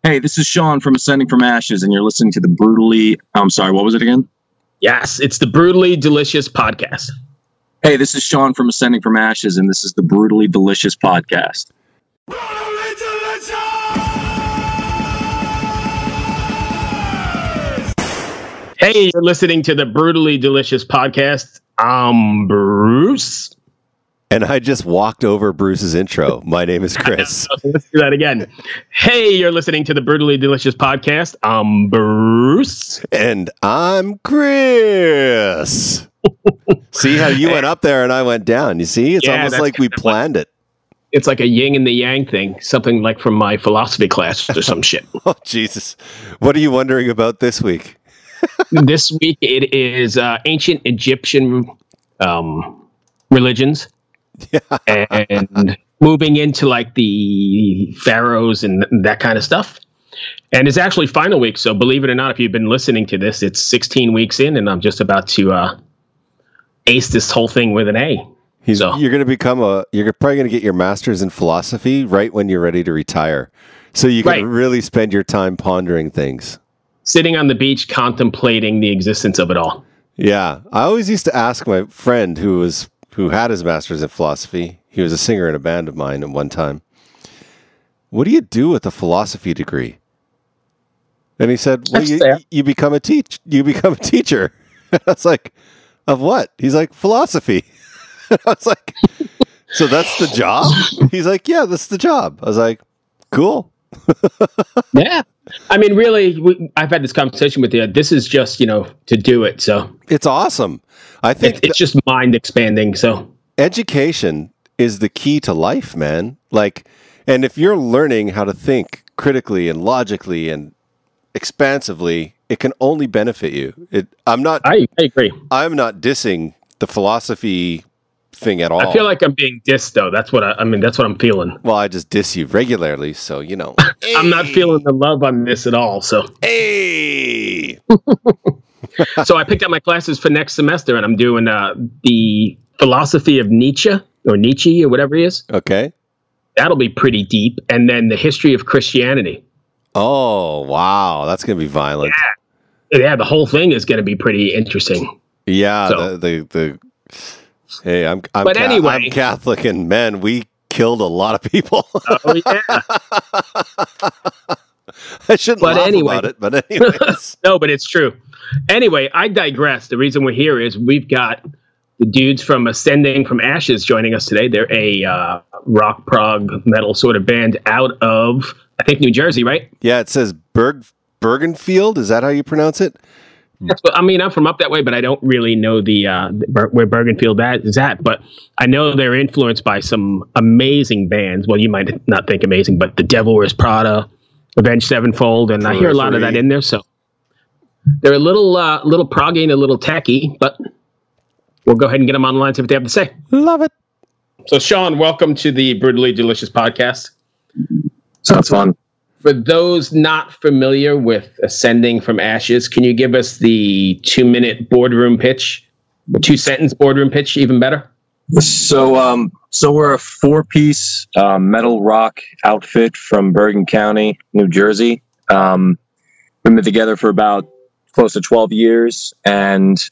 Hey, this is Sean from Ascending from Ashes, and you're listening to the brutally... I'm sorry, what was it again? Yes, it's the Brutally Delicious Podcast. Hey, this is Sean from Ascending from Ashes, and this is the Brutally Delicious Podcast. Brutally delicious! Hey, you're listening to the Brutally Delicious Podcast. I'm Bruce. And I just walked over Bruce's intro. My name is Chris. Let's do that again. Hey, you're listening to the Brutally Delicious Podcast. I'm Bruce. And I'm Chris. See how you went up there and I went down. You see? It's almost like we planned it. It's like a yin and the yang thing. Something like from my philosophy class or some shit. Oh, Jesus. What are you wondering about this week? This week it is ancient Egyptian religions. Yeah. And moving into like the pharaohs and that kind of stuff. And it's actually final week. So believe it or not, if you've been listening to this, it's 16 weeks in and I'm just about to ace this whole thing with an A. You're going to become you're probably going to get your master's in philosophy right when you're ready to retire. So you can really spend your time pondering things. Sitting on the beach, contemplating the existence of it all. Yeah. I always used to ask my friend who had his master's in philosophy. He was a singer in a band of mine at one time. What do you do with a philosophy degree? And he said, well, you become a teacher. I was like, of what? He's like, philosophy. I was like, so that's the job? He's like, yeah, that's the job. I was like, cool. Yeah. I mean, really, I've had this conversation with you. This is just, to do it. So it's awesome. I think it's just mind expanding. So education is the key to life, man. And if you're learning how to think critically and logically and expansively, it can only benefit you. I agree. I'm not dissing the philosophy thing at all. I feel like I'm being dissed, though. That's what that's what I'm feeling. Well, I just diss you regularly, so Hey. I'm not feeling the love on this at all. So hey. So I picked up my classes for next semester, and I'm doing the philosophy of Nietzsche or whatever he is. Okay, that'll be pretty deep, and then the history of Christianity. Oh wow, that's gonna be violent. Yeah, the whole thing is gonna be pretty interesting. Yeah, so, Hey, I'm Catholic, and man, we killed a lot of people. Oh yeah. I shouldn't laugh about it, but anyways. No, but it's true. Anyway, I digress. The reason we're here is we've got the dudes from Ascending from Ashes joining us today. They're a rock prog metal sort of band out of, I think, New Jersey, right? Yeah, it says Bergenfield. Is that how you pronounce it? That's what, I'm from up that way, but I don't really know where Bergenfield is at. But I know they're influenced by some amazing bands. Well, you might not think amazing, but The Devil Wears Prada, Avenged Sevenfold, and I hear a lot of that in there. So they're a little proggy and a little tacky, but we'll go ahead and get them on the line, see what they have to say. Love it. So, Sean, welcome to the Brutally Delicious Podcast. Sounds fun. For those not familiar with Ascending from Ashes, can you give us the 2-minute boardroom pitch? A 2-sentence boardroom pitch, even better? So we're a 4-piece metal rock outfit from Bergen County, New Jersey. We've been together for about close to 12 years, and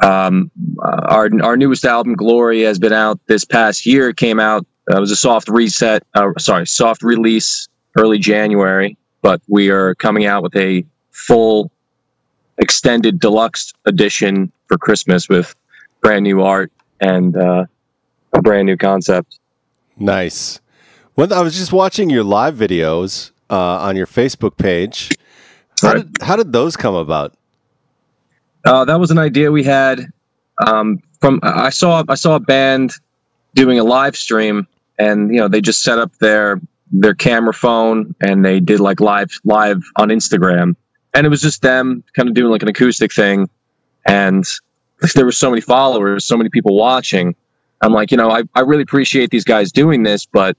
our newest album, Glory, has been out this past year. It came out. It was a soft release. Early January, but we are coming out with a full extended deluxe edition for Christmas with brand new art and a brand new concept. Nice. Well, I was just watching your live videos on your Facebook page. How did those come about? That was an idea we had I saw a band doing a live stream, and they just set up their camera phone and they did like live on Instagram, and it was just them kind of doing like an acoustic thing, and there were so many followers, so many people watching. I'm like, I really appreciate these guys doing this, but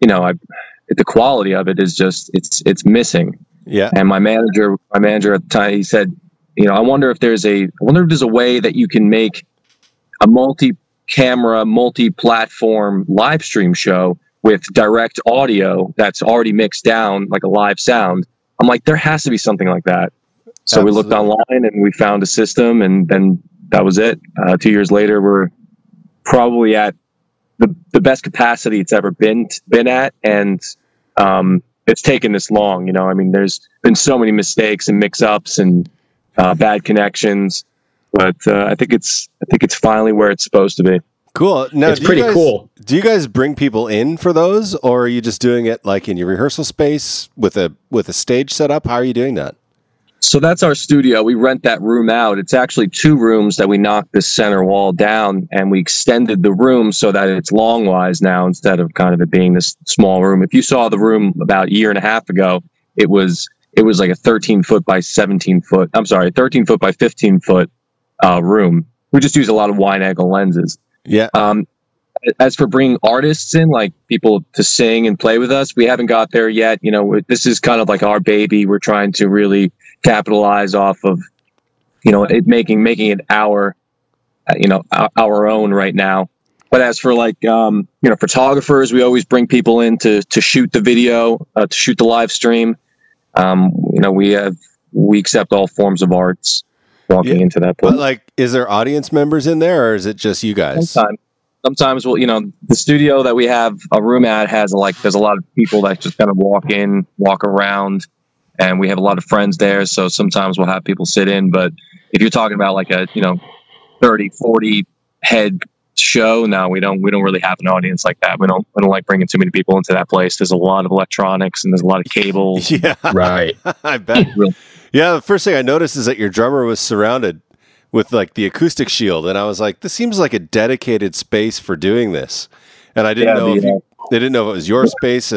the quality of it is just it's missing. Yeah. And my manager at the time, he said, I wonder if there's a way that you can make a multi-camera, multi-platform live stream show with direct audio that's already mixed down like a live sound. I'm like, there has to be something like that. So we looked online and we found a system, and then that was it. 2 years later, we're probably at the best capacity it's ever been at, and it's taken this long. I mean, there's been so many mistakes and mix-ups and bad connections, but I think it's finally where it's supposed to be. Cool. Now, it's pretty cool. Do you guys bring people in for those, or are you just doing it like in your rehearsal space with a stage set up? How are you doing that? So that's our studio. We rent that room out. It's actually 2 rooms that we knocked the center wall down, and we extended the room so that it's long-wise now instead of kind of it being this small room. If you saw the room about a year and a half ago, it was like a 13-foot by 17-foot. I'm sorry, 13-foot by 15-foot room. We just use a lot of wide-angle lenses. Yeah. As for bringing artists in, like people to sing and play with us, we haven't got there yet. This is kind of like our baby. We're trying to really capitalize off of, it making it our own right now. But as for like, photographers, we always bring people in to shoot the video, to shoot the live stream. We accept all forms of arts walking into that place. But like, is there audience members in there, or is it just you guys? Sometimes, the studio that we have a room at there's a lot of people that just kind of walk in, walk around, and we have a lot of friends there. So sometimes we'll have people sit in, but if you're talking about like a, 30, 40 head show, no, we don't really have an audience like that. We don't like bringing too many people into that place. There's a lot of electronics and there's a lot of cables. Yeah. Right. I bet. Yeah. The first thing I noticed is that your drummer was surrounded with like the acoustic shield, and I was like, this seems like a dedicated space for doing this. And I didn't know if it was your space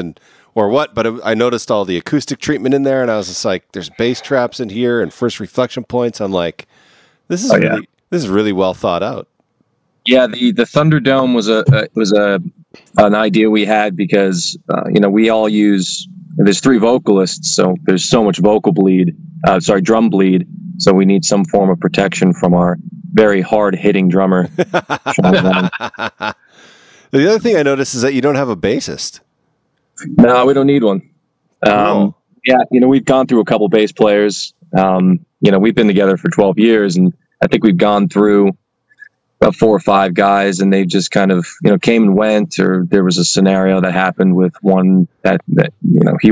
or what, but I noticed all the acoustic treatment in there, and I was just like, there's bass traps in here and first reflection points. I'm like, this is really well thought out. Yeah, the Thunderdome was an idea we had because we all there's 3 vocalists, so there's so much drum bleed. So we need some form of protection from our very hard-hitting drummer. The other thing I noticed is that you don't have a bassist. No, we don't need one. Cool. Yeah, we've gone through a couple bass players. We've been together for 12 years, and I think we've gone through about 4 or 5 guys, and they just kind of, came and went, or there was a scenario that happened with one that he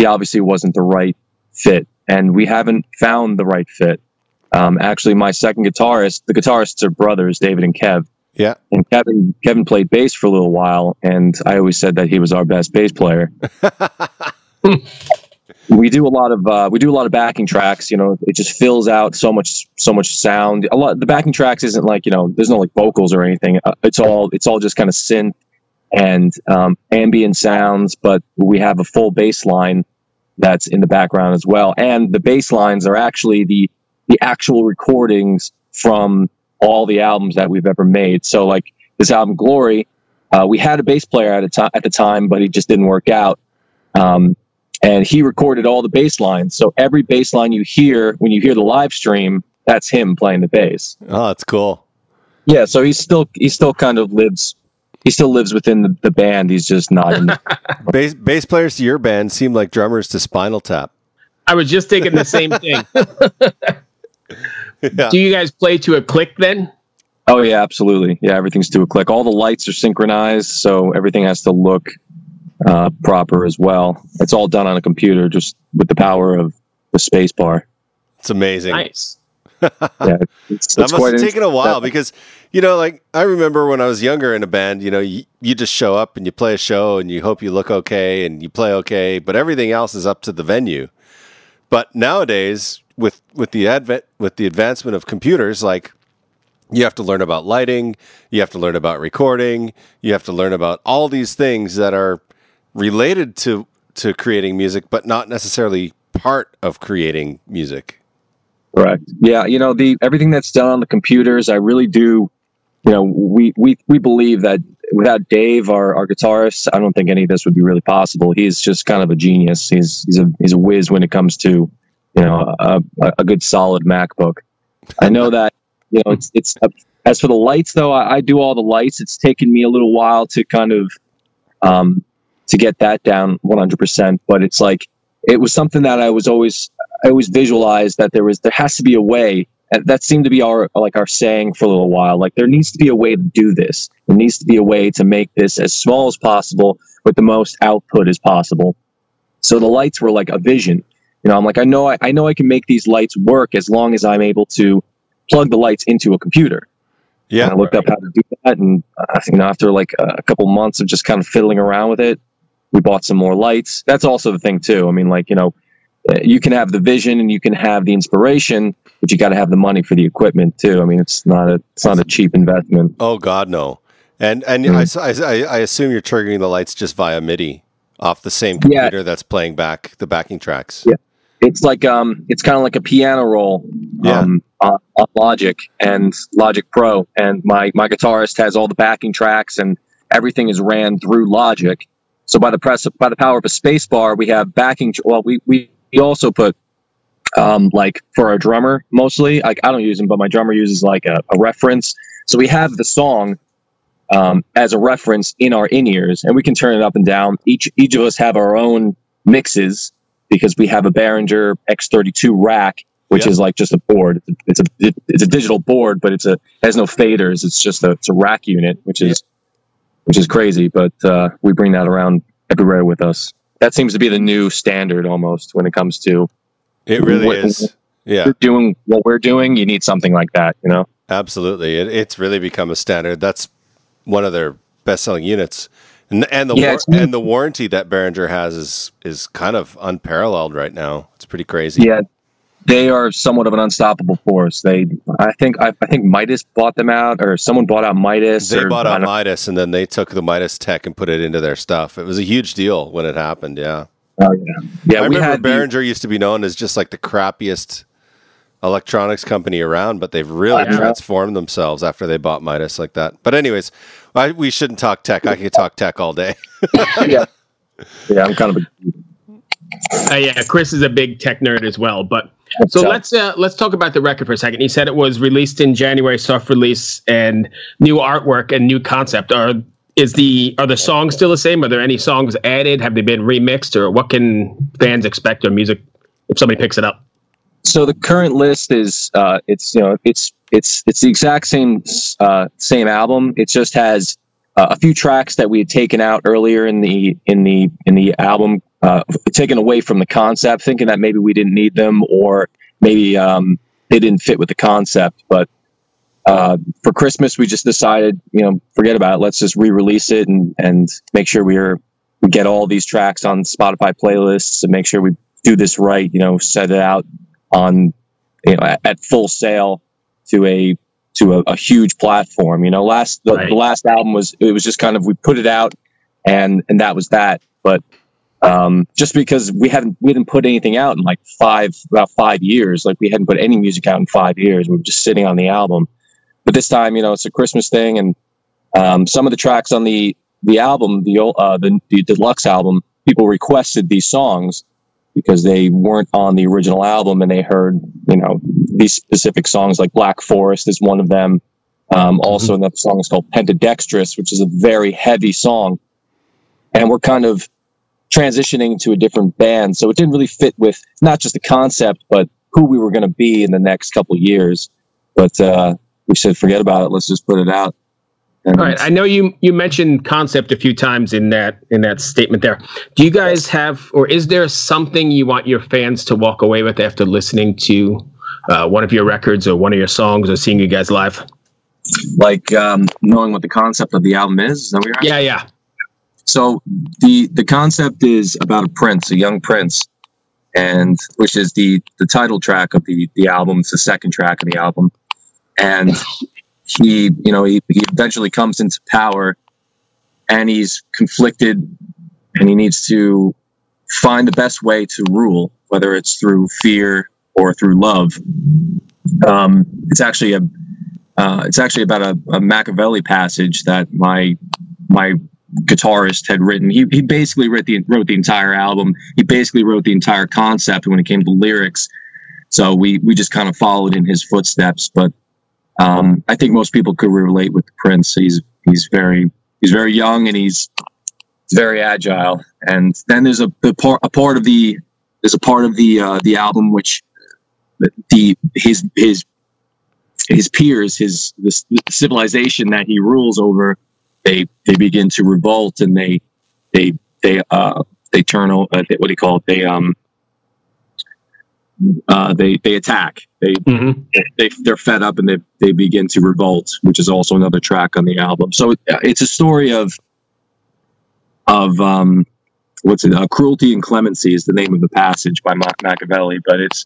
obviously wasn't the right fit. And we haven't found the right fit. Actually, my second guitarist, the guitarists are brothers, David and Kev. Yeah. And Kevin played bass for a little while, and I always said that he was our best bass player. We do a lot of backing tracks. It just fills out so much sound. The backing tracks isn't like, there's no like vocals or anything. It's all just kind of synth and ambient sounds, but we have a full bass line that's in the background as well. And the bass lines are actually the actual recordings from all the albums that we've ever made. So like this album Glory, we had a bass player at the time, but he just didn't work out. And he recorded all the bass lines. So every bass line you hear when you hear the live stream, that's him playing the bass. Oh, that's cool. Yeah, so he still kind of lives. He still lives within the band. He's just not in the bass players to your band seem like drummers to Spinal Tap. I was just thinking the same thing. Yeah. Do you guys play to a click then? Oh yeah, absolutely. Yeah, everything's to a click. All the lights are synchronized, so everything has to look proper as well. It's all done on a computer, just with the power of the space bar. It's amazing. Nice. Yeah, that must have taken a while because, like I remember when I was younger in a band, you just show up and you play a show and you hope you look okay and you play okay, but everything else is up to the venue. But nowadays, with the advancement of computers, like you have to learn about lighting, you have to learn about recording, you have to learn about all these things that are related to creating music, but not necessarily part of creating music. Correct. Yeah, everything that's done on the computers, I really do. We believe that without Dave, our guitarist, I don't think any of this would be really possible. He's just kind of a genius. He's a whiz when it comes to a good solid MacBook. I know that it's as for the lights though, I do all the lights. It's taken me a little while to kind of to get that down 100%. But it's like, it was something that I always visualized that there has to be a way. And that seemed to be our saying for a little while. Like, there needs to be a way to do this. There needs to be a way to make this as small as possible with the most output as possible. So the lights were like a vision. You know, I'm like, I know I can make these lights work as long as I'm able to plug the lights into a computer. Yeah. And I looked up how to do that, and after like a couple months of just kind of fiddling around with it, we bought some more lights. That's also the thing too. I mean, like, you can have the vision and you can have the inspiration, but you got to have the money for the equipment too. I mean, it's not a cheap investment. Oh God, no. And I assume you're triggering the lights just via MIDI off the same computer that's playing back the backing tracks. Yeah, it's like it's kind of like a piano roll on Logic and Logic Pro, and my guitarist has all the backing tracks and everything is ran through Logic. So by the power of a space bar, we have backing. Well, we also put like for our drummer mostly. I don't use them, but my drummer uses like a reference. So we have the song as a reference in our in-ears, and we can turn it up and down. Each of us have our own mixes because we have a Behringer X32 rack, which is like just a board. It's a digital board, but it has no faders. It's just a rack unit, which is crazy. But we bring that around everywhere with us. That seems to be the new standard almost when it comes to. It really is. Yeah. You're doing what we're doing. You need something like that, Absolutely. It's really become a standard. That's one of their best-selling units, and the warranty that Behringer has is kind of unparalleled right now. It's pretty crazy. Yeah, they are somewhat of an unstoppable force. I think Midas bought them out, or someone bought out Midas. They bought out Midas, and then they took the Midas tech and put it into their stuff. It was a huge deal when it happened. Yeah. Oh yeah. I remember Behringer used to be known as just like the crappiest electronics company around, but they've really transformed themselves after they bought Midas like that. But anyways, we shouldn't talk tech. I could talk tech all day. Yeah, I'm kind of yeah, Chris is a big tech nerd as well. But so let's talk about the record for a second. You said it was released in January, soft release, and new artwork and new concept. Are the songs still the same? Are there any songs added? Have they been remixed, or what can fans expect or music if somebody picks it up? So the current list is it's the exact same album. It just has a few tracks that we had taken out earlier in the album, taken away from the concept, thinking that maybe we didn't need them, or maybe they didn't fit with the concept. But for Christmas, we just decided, forget about it. Let's just re-release it and make sure we get all these tracks on Spotify playlists and make sure we do this right. Set it out on at full sale to a huge platform. The last album was just kind of, we put it out and that was that. But just because we didn't put anything out in like about 5 years, like we hadn't put any music out in 5 years. We were just sitting on the album. But this time, it's a Christmas thing, and some of the tracks on the album, the deluxe album, people requested these songs because they weren't on the original album, and they heard, these specific songs, like Black Forest is one of them. Also another song is called Pentadextrous, which is a very heavy song. And we're kind of transitioning to a different band. So it didn't really fit with not just the concept, but who we were going to be in the next couple of years. But we said, forget about it. Let's just put it out. All right. I know you mentioned concept a few times in that statement there. Do you guys have, or is there something you want your fans to walk away with after listening to one of your records or one of your songs or seeing you guys live? Like knowing what the concept of the album is that what you're asking? Yeah. So the concept is about a young prince, and which is the title track of the album. It's the second track of the album, and he eventually comes into power, and he's conflicted, and he needs to find the best way to rule, whether it's through fear or through love. It's actually about a Machiavelli passage that my guitarist had written. He basically wrote the entire album. He basically wrote the entire concept when it came to lyrics. So we just kind of followed in his footsteps. But I think most people could relate with the Prince. He's very young, and he's It's very agile. And then there's a part of the album which his peers, the civilization that he rules over, they begin to revolt, and they turn, what do you call it? They attack. They're fed up, and they begin to revolt, which is also another track on the album. So it's a story of cruelty and clemency is the name of the passage by Machiavelli, but it's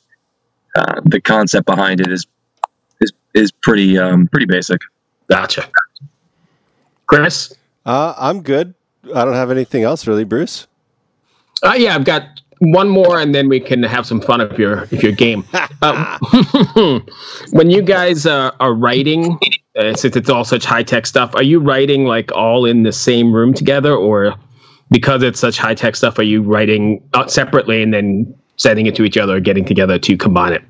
the concept behind it is pretty basic. Gotcha. Chris? I'm good. I don't have anything else really, Bruce. Yeah, I've got one more, and then we can have some fun if you're game. When you guys are writing, since it's all such high tech stuff, are you writing like all in the same room together, or because it's such high tech stuff, are you writing separately and then sending it to each other, or getting together to combine it?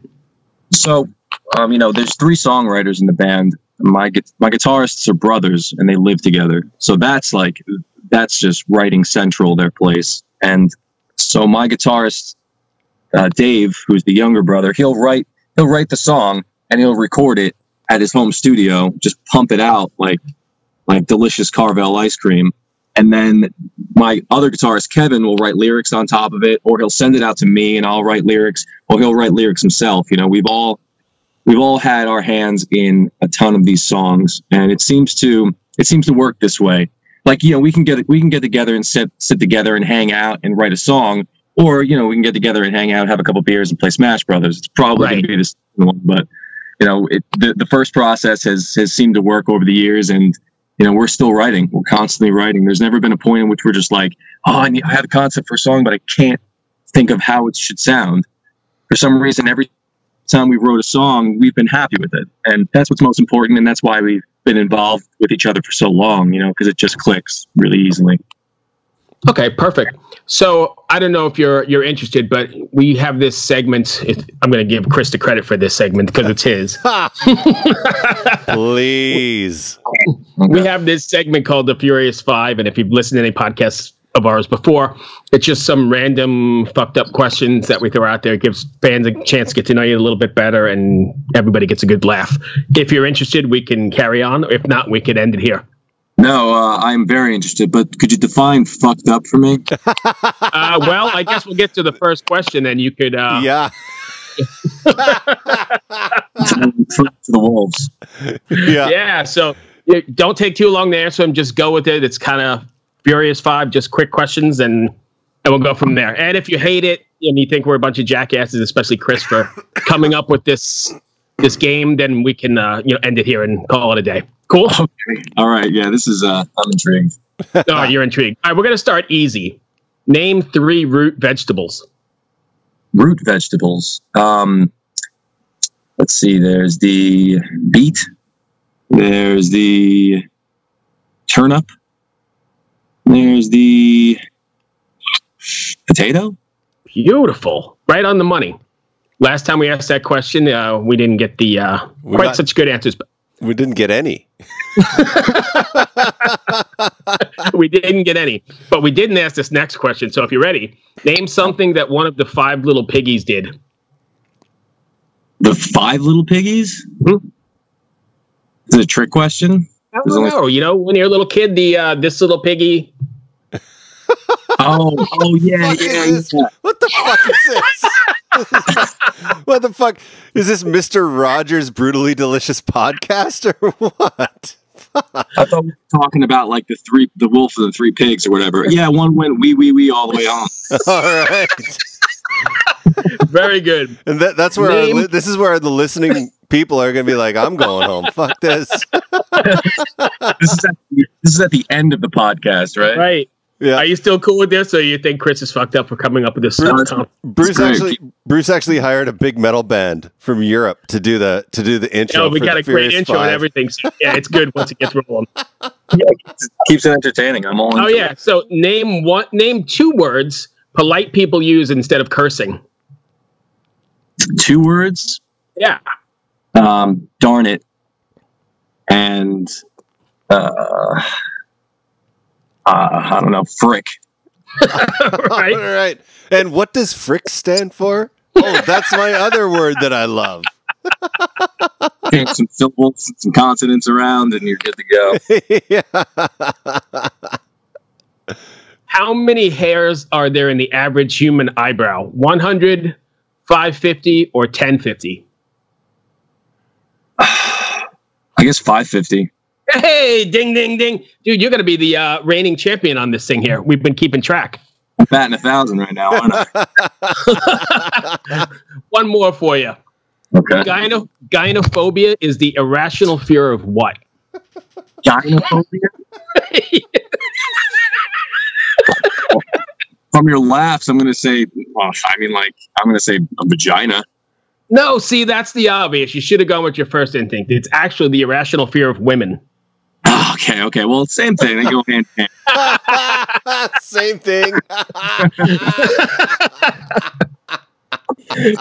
So, there's 3 songwriters in the band. My guitarists are brothers, and they live together. So that's just writing central, their place. And so my guitarist, Dave, who's the younger brother, he'll write the song and he'll record it at his home studio, just pump it out like delicious Carvel ice cream. And then my other guitarist, Kevin, will write lyrics on top of it, or he'll send it out to me and I'll write lyrics, or he'll write lyrics himself. We've all had our hands in a ton of these songs, and it seems to work this way. Like, we can get together and sit together and hang out and write a song, or, we can get together and hang out, have a couple beers and play Smash Brothers. It's probably going to be the same one, but the first process has seemed to work over the years, and we're still writing. We're constantly writing. There's never been a point in which we're just like, I have a concept for a song, but I can't think of how it should sound. For some reason, every time we wrote a song, we've been happy with it, and that's what's most important, and that's why we've been involved with each other for so long, because it just clicks really easily. Okay, perfect. So I don't know if you're interested, but we have this segment. I'm going to give Chris the credit for this segment because it's his. Please. We have this segment called The Furious Five, and if you've listened to any podcasts of ours before, it's just some random fucked up questions that we throw out there. It gives fans a chance to get to know you a little bit better, and everybody gets a good laugh. If you're interested, we can carry on. If not, we could end it here. No, I'm very interested, but could you define fucked up for me? Well, I guess we'll get to the first question, and you could... Yeah. To the wolves. Yeah, so don't take too long to answer them. Just go with it. It's kind of Furious Five, just quick questions, and we'll go from there. And if you hate it and you think we're a bunch of jackasses, especially Chris, for coming up with this game, then we can end it here and call it a day. Cool? Okay. All right. Yeah, this is I'm intrigued. Oh, you're intrigued. All right, we're going to start easy. Name 3 root vegetables. Root vegetables. Let's see. There's the beet. There's the turnip. There's the potato. Beautiful. Right on the money. Last time we asked that question, we didn't get such good answers. But we didn't get any. We didn't get any. But we didn't ask this next question. So if you're ready, name something that one of the 5 little piggies did. The 5 little piggies? Mm-hmm. Is it a trick question? I don't know. When you're a little kid, this little piggy. Oh yeah. What the fuck is this? What the fuck is this, Mr. Rogers' Brutally Delicious podcast, or what? I thought we were talking about like the wolf and the 3 pigs or whatever. Yeah, one went wee all the way on. All right. Very good. And that's where this is where the listening people are going to be like, I'm going home. Fuck this. This is at the end of the podcast, right? Right. Yeah. Are you still cool with this, or you think Chris is fucked up for coming up with this stuff? Bruce actually hired a big metal band from Europe to do the intro. No, we got a great intro and everything. So yeah, it's good once it gets rolling. Keeps it entertaining. I'm all. Oh yeah. It. So name 2 words polite people use instead of cursing. 2 words. Yeah. Darn it. And I don't know, frick. Right? All right. And what does frick stand for? Oh, that's my other word that I love. Change some syllables and some consonants around, and you're good to go. Yeah. How many hairs are there in the average human eyebrow? 100, 550, or 1050? I guess 550. Hey, ding, ding, ding. Dude, you're going to be the reigning champion on this thing here. We've been keeping track. I'm batting 1,000 right now, aren't I? One more for you. Okay. Gynophobia is the irrational fear of what? Gynophobia? From your laughs, I'm going to say, I'm going to say a vagina. No, see, that's the obvious. You should have gone with your first instinct. It's actually the irrational fear of women. Okay. Well, same thing. They go hand in hand. Same thing.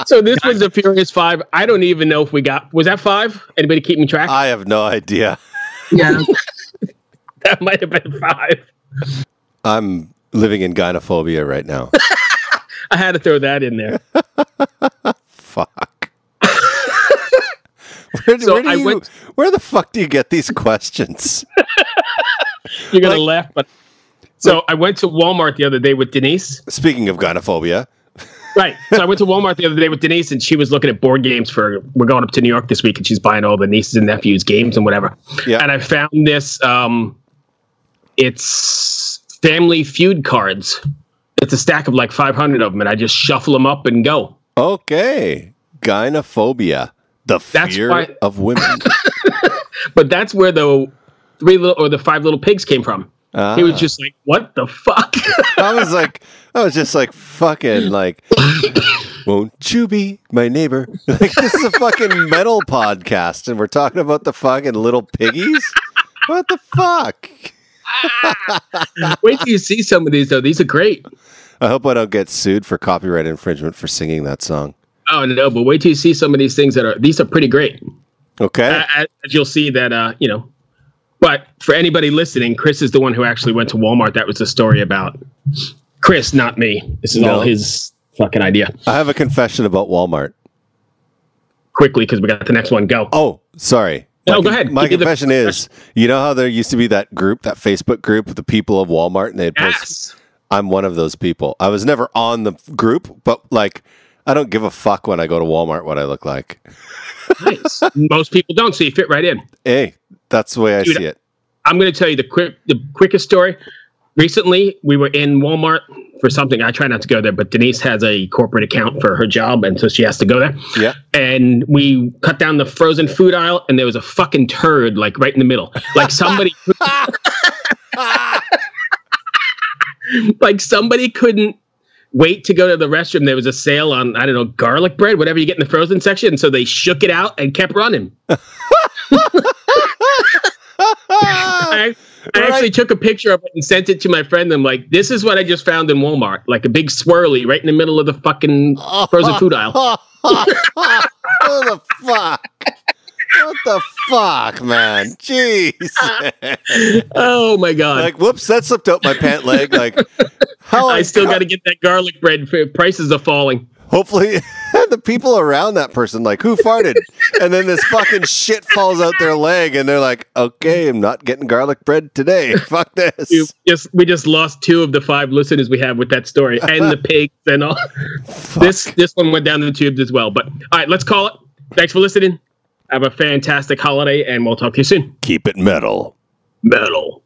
So this was the Furious 5. I don't even know if we got... Was that 5? Anybody keeping track? I have no idea. Yeah. That might have been 5. I'm living in gynophobia right now. I had to throw that in there. Fuck. Where the fuck do you get these questions? You're going to laugh, but... So I went to Walmart the other day with Denise. Speaking of gynophobia. Right. So I went to Walmart the other day with Denise, and she was looking at board games we're going up to New York this week, and she's buying all the nieces and nephews games and whatever. Yeah. And I found this, it's Family Feud cards. It's a stack of like 500 of them, and I just shuffle them up and go. Okay. Gynophobia. The fear of women. But that's where the 5 little pigs came from. He was just like, what the fuck? I was just like, fucking, like, won't you be my neighbor? Like, this is a fucking metal podcast, and we're talking about the fucking little piggies? What the fuck? Wait till you see some of these, though. These are great. I hope I don't get sued for copyright infringement for singing that song. Oh, no, but wait till you see some of these things these are pretty great. Okay. As you'll see that, But for anybody listening, Chris is the one who actually went to Walmart. That was the story about Chris, not me. This is all his fucking idea. I have a confession about Walmart. Quickly, because we got the next one. Go. Oh, sorry. No, go ahead. My confession is, you know how there used to be that group, that Facebook group of the people of Walmart, and they'd post, I'm one of those people. I was never on the group, but like, I don't give a fuck when I go to Walmart what I look like. Nice. Most people don't, so you fit right in. Hey, that's the way I see it. I'm going to tell you the quickest story. Recently, we were in Walmart for something. I try not to go there, but Denise has a corporate account for her job, and so she has to go there. Yeah. And we cut down the frozen food aisle, and there was a fucking turd, like, right in the middle. Like, somebody... like, somebody couldn't wait to go to the restroom. There was a sale on, I don't know, garlic bread, whatever you get in the frozen section. And so they shook it out and kept running. I actually took a picture of it and sent it to my friend. I'm like, this is what I just found in Walmart. Like a big swirly right in the middle of the fucking frozen food aisle. What the fuck? What the fuck, man? Jeez. Oh, my God. Like, whoops, that slipped out my pant leg. Like, I still got to get that garlic bread. Prices are falling. Hopefully, the people around that person, like, who farted? And then this fucking shit falls out their leg, and they're like, okay, I'm not getting garlic bread today. Fuck this. We just lost 2 of the 5 listeners we have with that story, and the pigs and all. This one went down the tubes as well. But, all right, let's call it. Thanks for listening. Have a fantastic holiday, and we'll talk to you soon. Keep it metal. Metal.